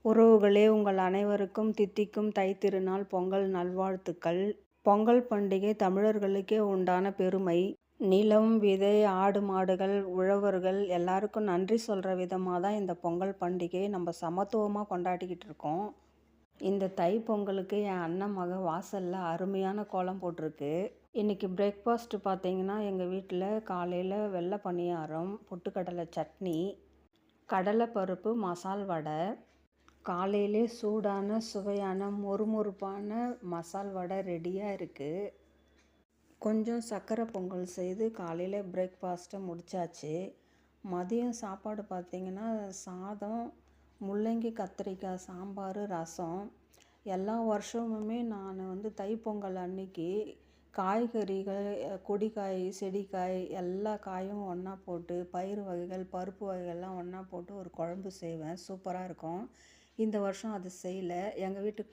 உறவுகளே, உங்கள் அனைவருக்கும் தித்திக்கும் தைத்திருநாள் பொங்கல் நல்வாழ்த்துக்கள். பொங்கல் பண்டிகை தமிழர்களுக்கே உண்டான பெருமை. நிலம், விதை, ஆடு மாடுகள், உழவர்கள் எல்லாருக்கும் நன்றி சொல்கிற விதமாக தான் இந்த பொங்கல் பண்டிகையை நம்ம சமத்துவமாக கொண்டாடிக்கிட்டு இருக்கோம். இந்த தை பொங்கலுக்கு என் அண்ணன் மக வாசலில் அருமையான கோலம் போட்டிருக்கு. இன்றைக்கி பிரேக்ஃபாஸ்ட்டு பார்த்தீங்கன்னா, எங்கள் வீட்டில் காலையில் வெள்ளை பணியாரம், பொட்டுக்கடலை சட்னி, கடலைப்பருப்பு மசால் வடை, காலையிலே சூடான சுவையான மொறுமொறுப்பான மசால் வடை ரெடியாக இருக்குது. கொஞ்சம் சர்க்கரை பொங்கல் செய்து காலையில் பிரேக்ஃபாஸ்ட்டை முடித்தாச்சு. மதியம் சாப்பாடு பார்த்திங்கன்னா, சாதம், முள்ளங்கி கத்திரிக்காய் சாம்பார், ரசம். எல்லா வருஷமுமே நான் தைப்பொங்கல் அன்னைக்கு காய்கறிகள், கொடிக்காய், செடிக்காய் எல்லா காயும் ஒன்றா போட்டு, பயிறு வகைகள், பருப்பு வகைகள்லாம் ஒன்றா போட்டு ஒரு குழம்பு செய்வேன். சூப்பராக இருக்கும். இந்த வருஷம் அது செய்யலை. எங்கள் வீட்டுக்கு